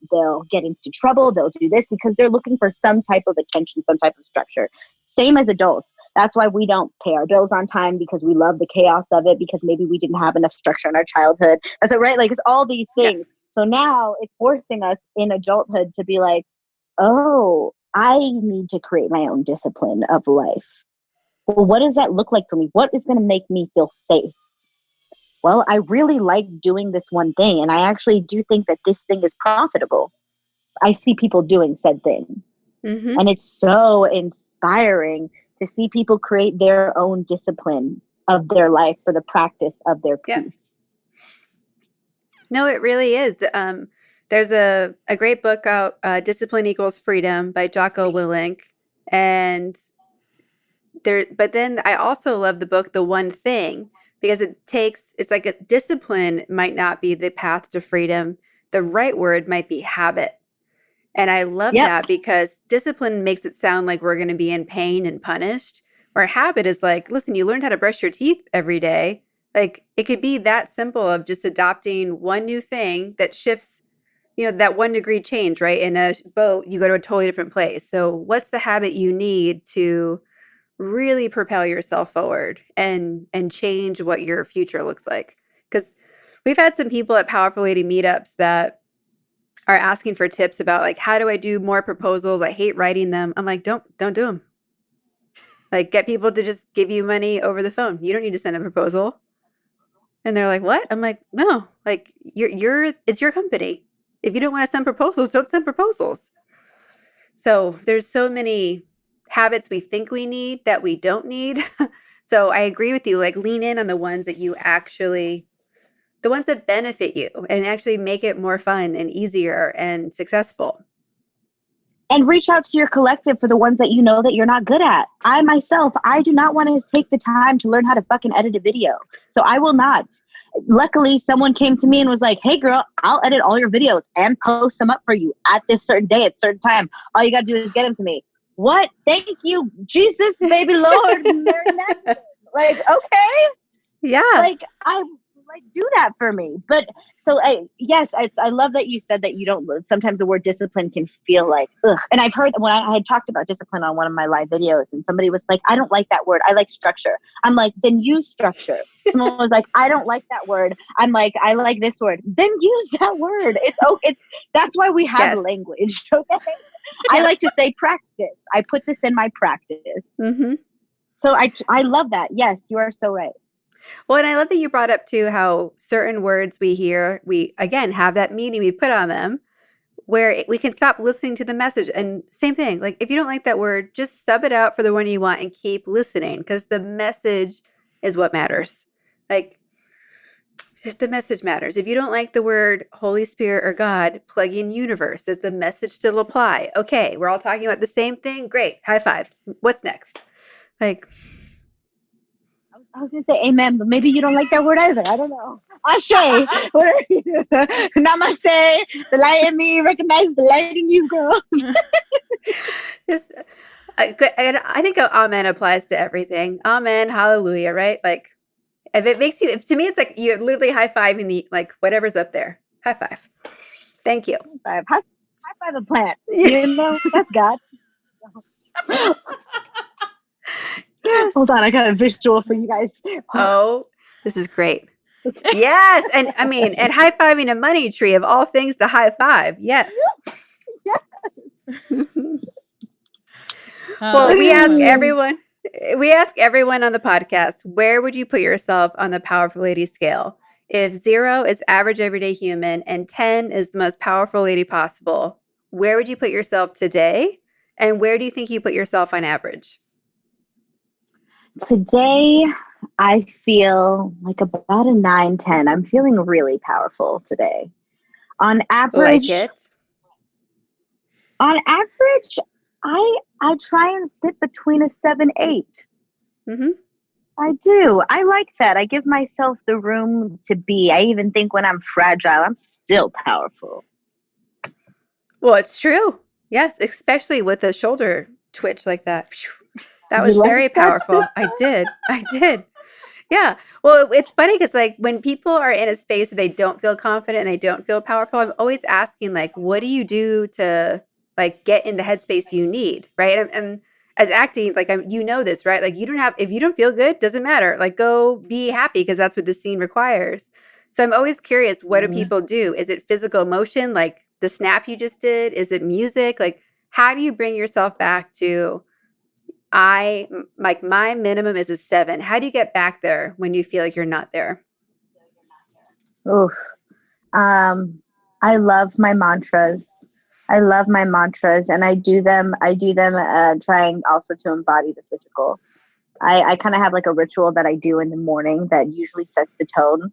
Speaker 1: get into trouble. They'll do this because they're looking for some type of attention, some type of structure. Same as adults. That's why we don't pay our bills on time, because we love the chaos of it, because maybe we didn't have enough structure in our childhood. That's it, right? Like, it's all these things.
Speaker 2: Yeah.
Speaker 1: So now it's forcing us in adulthood to be like, oh, I need to create my own discipline of life. Well, what does that look like for me? What is going to make me feel safe? Well, I really like doing this one thing, and I actually do think that this thing is profitable. I see people doing said thing.
Speaker 2: Mm-hmm.
Speaker 1: And it's so inspiring to see people create their own discipline of their life for the practice of their
Speaker 2: Yeah.
Speaker 1: peace.
Speaker 2: No, it really is. There's a great book out, Discipline Equals Freedom by Jocko Willink. And but then I also love the book, The One Thing, because it's like a discipline might not be the path to freedom. The right word might be habit. And I love
Speaker 1: Yep.
Speaker 2: that because discipline makes it sound like we're going to be in pain and punished, where habit is like, listen, you learned how to brush your teeth every day. Like, it could be that simple of just adopting one new thing that shifts, that 1 degree change, right? In a boat, you go to a totally different place. So what's the habit you need to really propel yourself forward and change what your future looks like? Because we've had some people at Powerful Lady meetups that are asking for tips about, like, how do I do more proposals? I hate writing them. I'm like, don't do them. Like, get people to just give you money over the phone. You don't need to send a proposal. And they're like, what? I'm like, no, like, it's your company. If you don't want to send proposals, don't send proposals. So there's so many habits we think we need that we don't need. So I agree with you, like, lean in on the ones that the ones that benefit you and actually make it more fun and easier and successful.
Speaker 1: And reach out to your collective for the ones that you know that you're not good at. I myself, I do not want to take the time to learn how to fucking edit a video. So I will not. Luckily, someone came to me and was like, hey girl, I'll edit all your videos and post them up for you at this certain day, at certain time. All you got to do is get them to me. What? Thank you, Jesus, baby Lord, Mary Magdalene. Like, okay.
Speaker 2: Yeah.
Speaker 1: Like, I like, do that for me. But so I love that you said that you don't, sometimes the word discipline can feel like, ugh. And I've heard when I had talked about discipline on one of my live videos and somebody was like, I don't like that word. I like structure. I'm like, then use structure. Someone was like, I don't like that word. I'm like, I like this word. Then use that word. That's why we have language. Okay. I like to say practice. I put this in my practice.
Speaker 2: Mm-hmm.
Speaker 1: So I love that. Yes, you are so right.
Speaker 2: Well, and I love that you brought up too how certain words we hear, we again have that meaning we put on them where we can stop listening to the message. And same thing, like if you don't like that word, just sub it out for the one you want and keep listening because the message is what matters. Like the message matters. If you don't like the word Holy Spirit or God, plug in universe. Does the message still apply? Okay, we're all talking about the same thing. Great. High five. What's next? Like,
Speaker 1: I was going to say amen, but maybe you don't like that word either. I don't know. Ashe. What are you? Namaste. The light in me. Recognize the light in you, girl.
Speaker 2: I think amen applies to everything. Amen. Hallelujah. Right? Like, if it makes you, to me, it's like you're literally high-fiving the, like, whatever's up there. High five. Thank you.
Speaker 1: High five a plant. You know, that's God.
Speaker 2: Yes.
Speaker 1: Hold on, I got a visual for you guys.
Speaker 2: Oh, this is great. Yes. And I mean, and high-fiving a money tree of all things to high five. Yes.
Speaker 1: Yes.
Speaker 2: Well, we ask everyone on the podcast, where would you put yourself on the powerful lady scale? If 0 is average everyday human and 10 is the most powerful lady possible, where would you put yourself today? And where do you think you put yourself on average?
Speaker 1: Today, I feel like about a 9, 10. I'm feeling really powerful today. On average, I try and sit between a 7, 8.
Speaker 2: Mm-hmm.
Speaker 1: I do. I like that. I give myself the room to be. I even think when I'm fragile, I'm still powerful.
Speaker 2: Well, it's true. Yes, especially with a shoulder twitch like that. That was very powerful. I did. Yeah. Well, it's funny because like when people are in a space where they don't feel confident and they don't feel powerful, I'm always asking like, what do you do to like get in the headspace you need, right? And as acting, like you know this, right? Like if you don't feel good, doesn't matter. Like go be happy because that's what the scene requires. So I'm always curious, what do people do? Is it physical motion, like the snap you just did? Is it music? Like how do you bring yourself back to? My minimum is a 7. How do you get back there when you feel like you're not there?
Speaker 1: Oof. I love my mantras. And I do them trying also to embody the physical. I kind of have like a ritual that I do in the morning that usually sets the tone.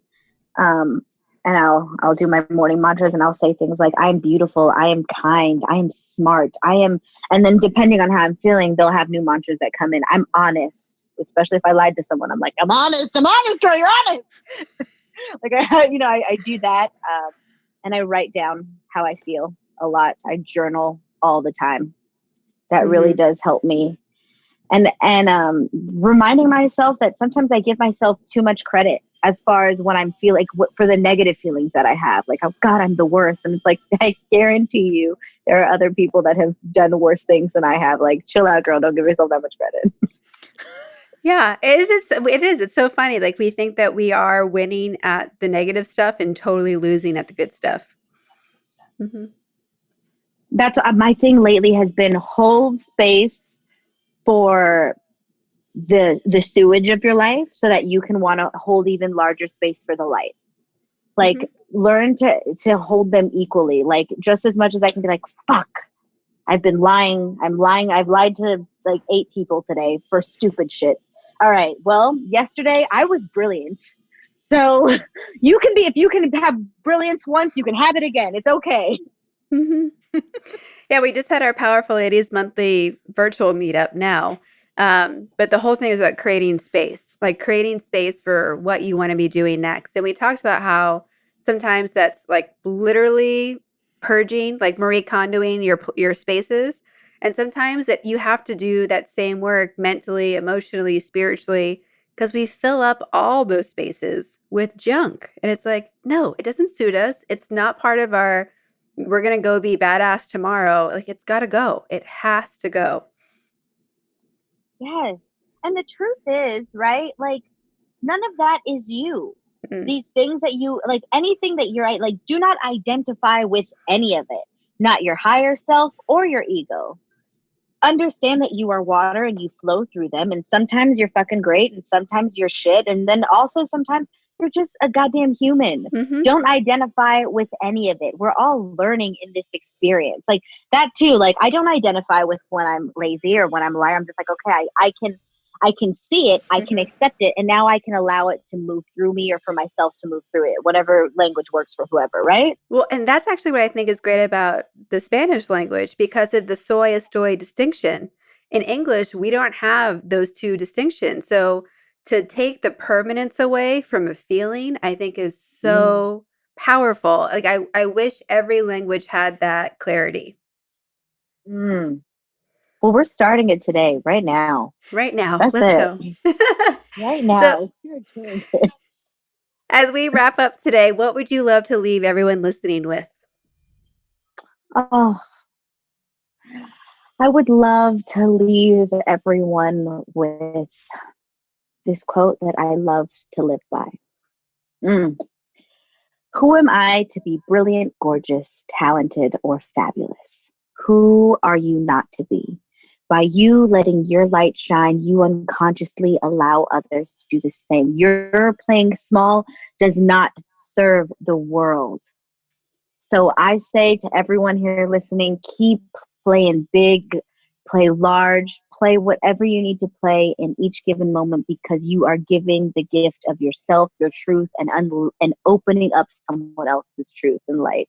Speaker 1: And I'll do my morning mantras and I'll say things like, I am beautiful, I am kind, I am smart, and then depending on how I'm feeling, they'll have new mantras that come in. I'm honest, especially if I lied to someone. I'm like, I'm honest, girl, you're honest. Like, I do that. And I write down how I feel a lot. I journal all the time. That really does help me. And reminding myself that sometimes I give myself too much credit as far as when I'm feeling for the negative feelings that I have, like, oh God, I'm the worst. And it's like, I guarantee you there are other people that have done worse things than I have. Like, chill out, girl. Don't give yourself that much credit.
Speaker 2: Yeah, it is. It's so funny. Like we think that we are winning at the negative stuff and totally losing at the good stuff. Mm-hmm.
Speaker 1: That's my thing lately has been hold space for the sewage of your life so that you can want to hold even larger space for the light. Like learn to hold them equally. Like just as much as I can be like, fuck, I've been lying. I've lied to like 8 people today for stupid shit. All right. Well, yesterday I was brilliant. So if you can have brilliance once, you can have it again. It's okay.
Speaker 2: Mm-hmm. Yeah, we just had our Powerful Ladies monthly virtual meetup now. But the whole thing is about creating space for what you want to be doing next. And we talked about how sometimes that's like literally purging, like Marie Kondoing your spaces. And sometimes that you have to do that same work mentally, emotionally, spiritually because we fill up all those spaces with junk. And it's like, no, it doesn't suit us. It's not part of our, we're going to go be badass tomorrow. Like, it's got to go. It has to go.
Speaker 1: Yes. And the truth is, right? Like, none of that is you.
Speaker 2: Mm.
Speaker 1: These things that you, like, anything that you're, like, do not identify with any of it. Not your higher self or your ego. Understand that you are water and you flow through them. And sometimes you're fucking great and sometimes you're shit. And then also sometimes you're just a goddamn human.
Speaker 2: Mm-hmm.
Speaker 1: Don't identify with any of it. We're all learning in this experience. Like that too. Like I don't identify with when I'm lazy or when I'm lying. I'm just like, okay, I can see it. I can accept it. And now I can allow it to move through me or for myself to move through it, whatever language works for whoever, right?
Speaker 2: Well, and that's actually what I think is great about the Spanish language because of the soy estoy distinction. In English, we don't have those two distinctions. So to take the permanence away from a feeling, I think is so powerful. Like I wish every language had that clarity.
Speaker 1: Mm. Well, we're starting it today, right now.
Speaker 2: Right now.
Speaker 1: That's
Speaker 2: Let's
Speaker 1: it.
Speaker 2: go.
Speaker 1: Right now. So,
Speaker 2: as we wrap up today, what would you love to leave everyone listening with?
Speaker 1: oh, I would love to leave everyone with this quote that I love to live by. Who am I to be brilliant, gorgeous, talented, or fabulous? Who are you not to be? By you letting your light shine, you unconsciously allow others to do the same. Your playing small does not serve the world. So I say to everyone here listening, keep playing big, play large, play whatever you need to play in each given moment because you are giving the gift of yourself, your truth, and opening up someone else's truth and light.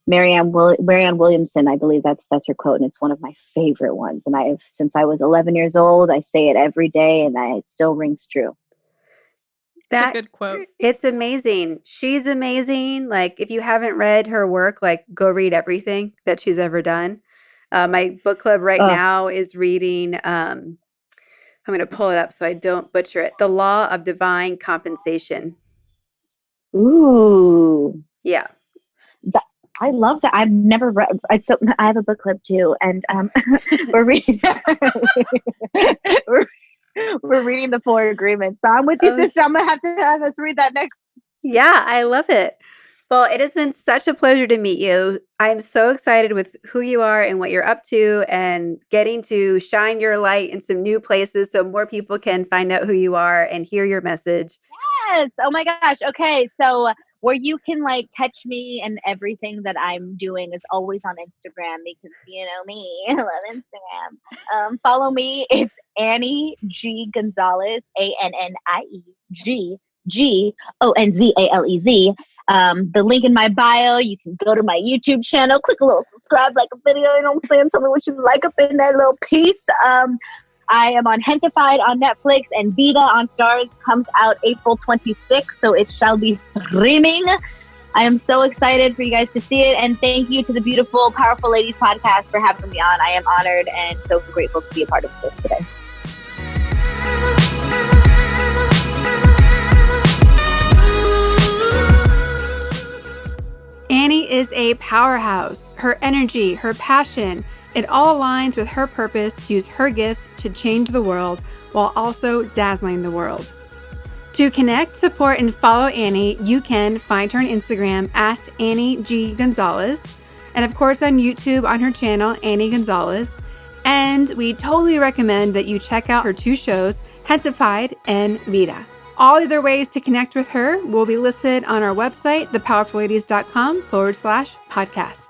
Speaker 1: Marianne Williamson, I believe that's her quote, and it's one of my favorite ones. And since I was 11 years old, I say it every day, and it still rings true.
Speaker 3: That's a good quote.
Speaker 2: It's amazing. She's amazing. Like, if you haven't read her work, like, go read everything that she's ever done. My book club right now is reading, I'm going to pull it up so I don't butcher it, The Law of Divine Compensation.
Speaker 1: Ooh.
Speaker 2: Yeah.
Speaker 1: I love that. I've never read. So I have a book club too, and we're reading. we're reading the 4 Agreements. So I'm with you, sister. I'm gonna have to have us read that next.
Speaker 2: Yeah, I love it. Well, it has been such a pleasure to meet you. I'm so excited with who you are and what you're up to, and getting to shine your light in some new places so more people can find out who you are and hear your message.
Speaker 1: Yes. Oh my gosh. Okay. So where you can like catch me and everything that I'm doing is always on Instagram because you know me. I love Instagram. Follow me. It's Annie G Gonzalez, ANNIE Gonzalez. The link in my bio. You can go to my YouTube channel, click a little subscribe, like a video. You know what I'm saying? Tell me what you like up in that little piece. I am on Gentefied on Netflix, and Vida on STARZ comes out April 26th, so it shall be streaming. I am so excited for you guys to see it, and thank you to the beautiful, Powerful Ladies podcast for having me on. I am honored and so grateful to be a part of this today.
Speaker 2: Annie is a powerhouse. Her energy, her passion, it all aligns with her purpose to use her gifts to change the world while also dazzling the world. To connect, support, and follow Annie, you can find her on Instagram at Annie G Gonzalez, and of course on YouTube on her channel, Annie Gonzalez. And we totally recommend that you check out her 2 shows, Gentefied and Vida. All other ways to connect with her will be listed on our website, thepowerfulladies.com/podcast.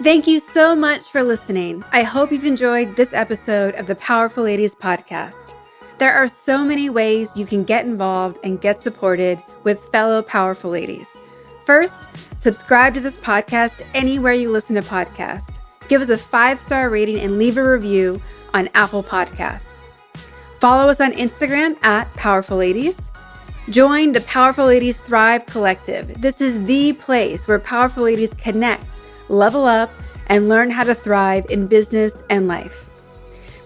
Speaker 2: Thank you so much for listening. I hope you've enjoyed this episode of the Powerful Ladies podcast. There are so many ways you can get involved and get supported with fellow powerful ladies. First, subscribe to this podcast anywhere you listen to podcasts. Give us a 5-star rating and leave a review on Apple Podcasts. Follow us on Instagram at Powerful Ladies. Join the Powerful Ladies Thrive Collective. This is the place where powerful ladies connect, level up, and learn how to thrive in business and life.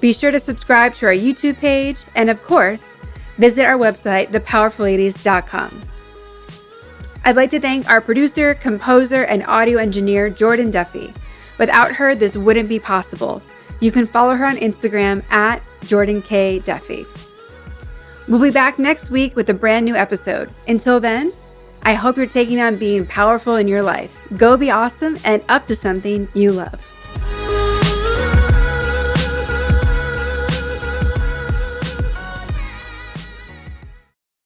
Speaker 2: Be sure to subscribe to our YouTube page, and of course, visit our website, thepowerfulladies.com. I'd like to thank our producer, composer, and audio engineer, Jordan Duffy. Without her, this wouldn't be possible. You can follow her on Instagram at Jordan K. Duffy. We'll be back next week with a brand new episode. Until then, I hope you're taking on being powerful in your life. Go be awesome and up to something you love.